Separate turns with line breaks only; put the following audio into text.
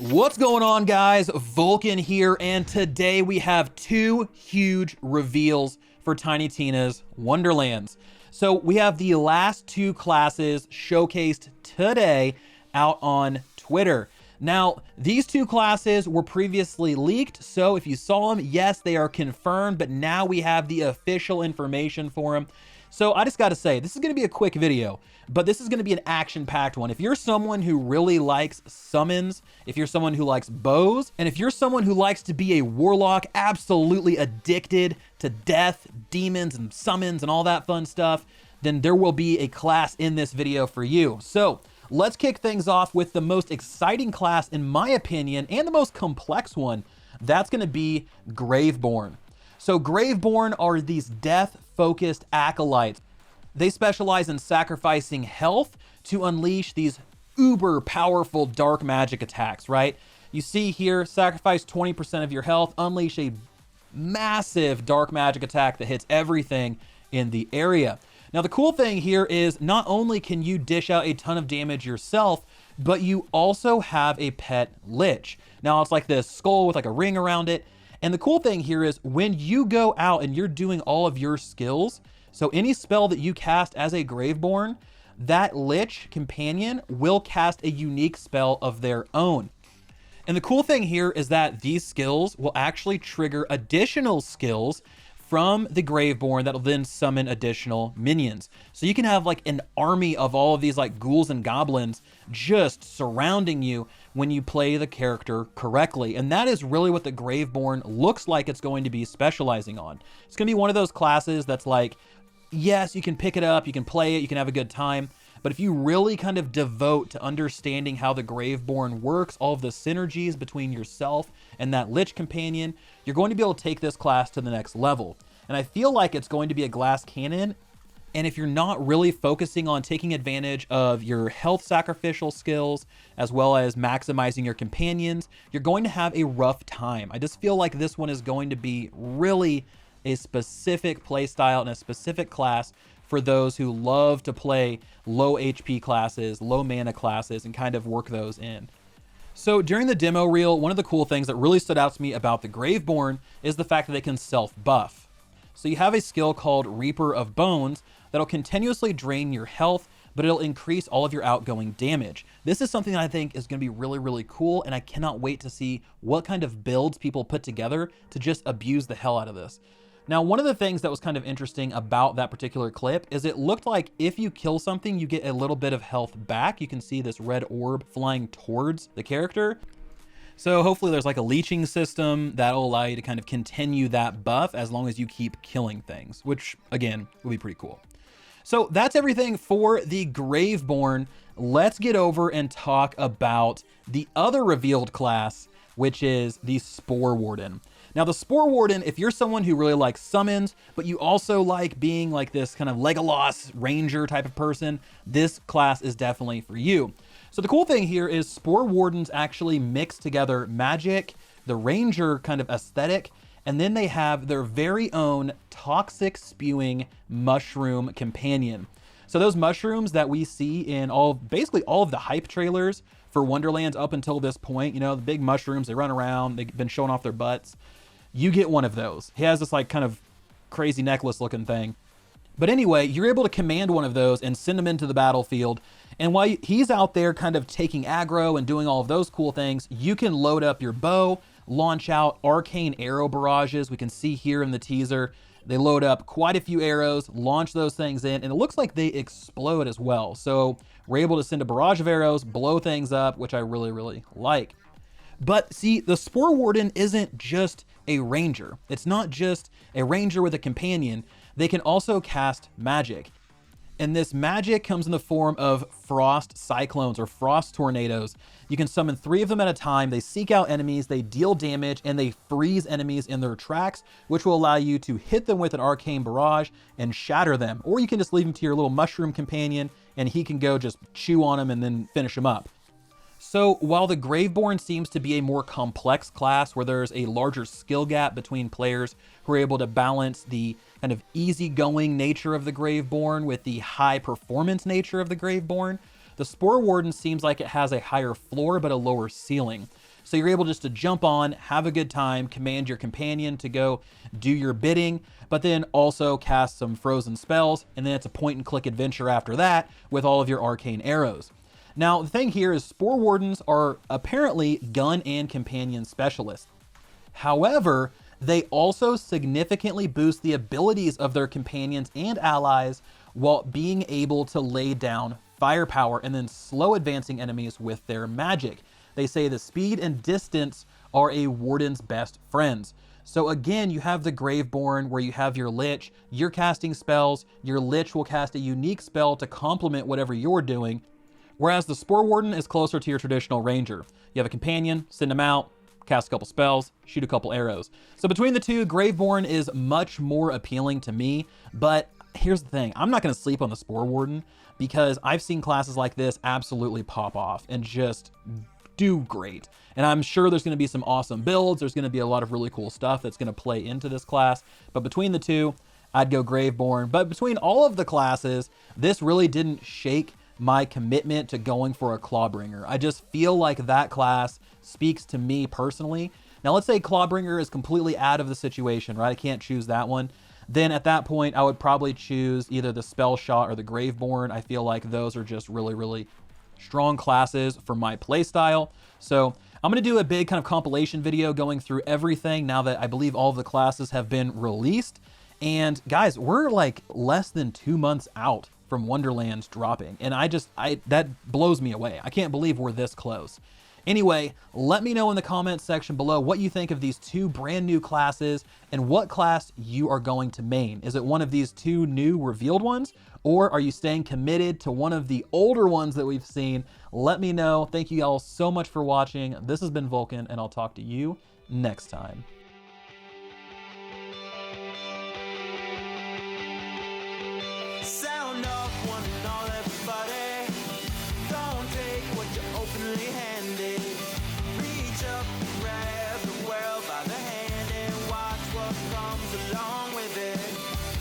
What's going on, guys? Vulkan here, and today we have two huge reveals for Tiny Tina's Wonderlands. So we have the last two classes showcased today out on Twitter. Now, these two classes were previously leaked, so if you saw them, yes, they are confirmed, but now we have the official information for them. So I just got to say, this is going to be a quick video, but this is going to be an action-packed one. If you're someone who really likes summons, if you're someone who likes bows, and if you're someone who likes to be a warlock, absolutely addicted to death, demons, and summons, and all that fun stuff, then there will be a class in this video for you. So let's kick things off with the most exciting class, in my opinion, and the most complex one. That's going to be Graveborn. So Graveborn are these death-focused acolytes. They specialize in sacrificing health to unleash these uber powerful dark magic attacks, right? You see here, sacrifice 20% of your health, unleash a massive dark magic attack that hits everything in the area. Now, the cool thing here is not only can you dish out a ton of damage yourself, but you also have a pet lich. Now, it's like this skull with like a ring around it. And the cool thing here is when you go out and you're doing all of your skills, so any spell that you cast as a Graveborn, that Lich companion will cast a unique spell of their own. And the cool thing here is that these skills will actually trigger additional skills from the Graveborn that will then summon additional minions. So you can have like an army of all of these like ghouls and goblins just surrounding you when you play the character correctly. And that is really what the Graveborn looks like it's going to be specializing on. It's going to be one of those classes that's like, yes, you can pick it up, you can play it, you can have a good time. But if you really kind of devote to understanding how the Graveborn works, all of the synergies between yourself and that Lich companion, you're going to be able to take this class to the next level. And I feel like it's going to be a glass cannon. And if you're not really focusing on taking advantage of your health sacrificial skills, as well as maximizing your companions, you're going to have a rough time. I just feel like this one is going to be really a specific play style and a specific class for those who love to play low HP classes, low mana classes, and kind of work those in. So during the demo reel, one of the cool things that really stood out to me about the Graveborn is the fact that they can self-buff. So you have a skill called Reaper of Bones that'll continuously drain your health, but it'll increase all of your outgoing damage. This is something that I think is going to be really, really cool, and I cannot wait to see what kind of builds people put together to just abuse the hell out of this. Now, one of the things that was kind of interesting about that particular clip is it looked like if you kill something, you get a little bit of health back. You can see this red orb flying towards the character. So hopefully there's like a leeching system that'll allow you to kind of continue that buff as long as you keep killing things, which again, will be pretty cool. So that's everything for the Graveborn. Let's get over and talk about the other revealed class, which is the Spore Warden. Now, the Spore Warden, if you're someone who really likes summons, but you also like being like this kind of Legolas ranger type of person, this class is definitely for you. So the cool thing here is Spore Wardens actually mix together magic, the ranger kind of aesthetic, and then they have their very own toxic spewing mushroom companion. So those mushrooms that we see in basically all of the hype trailers for Wonderlands up until this point, you know, the big mushrooms, they run around, they've been showing off their butts. You get one of those. He has this like kind of crazy necklace looking thing. But anyway, you're able to command one of those and send him into the battlefield. And while he's out there kind of taking aggro and doing all of those cool things, you can load up your bow, launch out arcane arrow barrages. We can see here in the teaser, they load up quite a few arrows, launch those things in, and it looks like they explode as well. So we're able to send a barrage of arrows, blow things up, which I really, really like. But see, the Spore Warden isn't just a ranger. It's not just a ranger with a companion. They can also cast magic. And this magic comes in the form of frost cyclones or frost tornadoes. You can summon 3 of them at a time. They seek out enemies, they deal damage, and they freeze enemies in their tracks, which will allow you to hit them with an arcane barrage and shatter them. Or you can just leave them to your little mushroom companion and he can go just chew on them and then finish them up. So while the Graveborn seems to be a more complex class where there's a larger skill gap between players who are able to balance the kind of easygoing nature of the Graveborn with the high performance nature of the Graveborn, the Spore Warden seems like it has a higher floor but a lower ceiling. So you're able just to jump on, have a good time, command your companion to go do your bidding, but then also cast some frozen spells, and then it's a point and click adventure after that with all of your arcane arrows. Now, the thing here is Spore Wardens are apparently gun and companion specialists. However, they also significantly boost the abilities of their companions and allies while being able to lay down firepower and then slow advancing enemies with their magic. They say the speed and distance are a warden's best friends. So again, you have the Graveborn where you have your Lich, you're casting spells, your Lich will cast a unique spell to complement whatever you're doing, whereas the Spore Warden is closer to your traditional ranger. You have a companion, send him out, cast a couple spells, shoot a couple arrows. So between the two, Graveborn is much more appealing to me, but here's the thing, I'm not gonna sleep on the Spore Warden because I've seen classes like this absolutely pop off and just do great. And I'm sure there's gonna be some awesome builds, there's gonna be a lot of really cool stuff that's gonna play into this class, but between the two, I'd go Graveborn. But between all of the classes, this really didn't shake my commitment to going for a Clawbringer. I just feel like that class speaks to me personally. Now let's say Clawbringer is completely out of the situation, right? I can't choose that one. Then at that point, I would probably choose either the Spell Shot or the Graveborn. I feel like those are just really, really strong classes for my playstyle. So I'm gonna do a big kind of compilation video going through everything now that I believe all of the classes have been released. And guys, we're like less than 2 months out from Wonderlands dropping. And that blows me away. I can't believe we're this close. Anyway, let me know in the comments section below what you think of these two brand new classes and what class you are going to main. Is it one of these two new revealed ones, or are you staying committed to one of the older ones that we've seen? Let me know. Thank you all so much for watching. This has been Vulkan, and I'll talk to you next time.
Sound off one and all, everybody. Don't take what you openly handed. Reach up and grab the world by the hand and watch what comes along with it.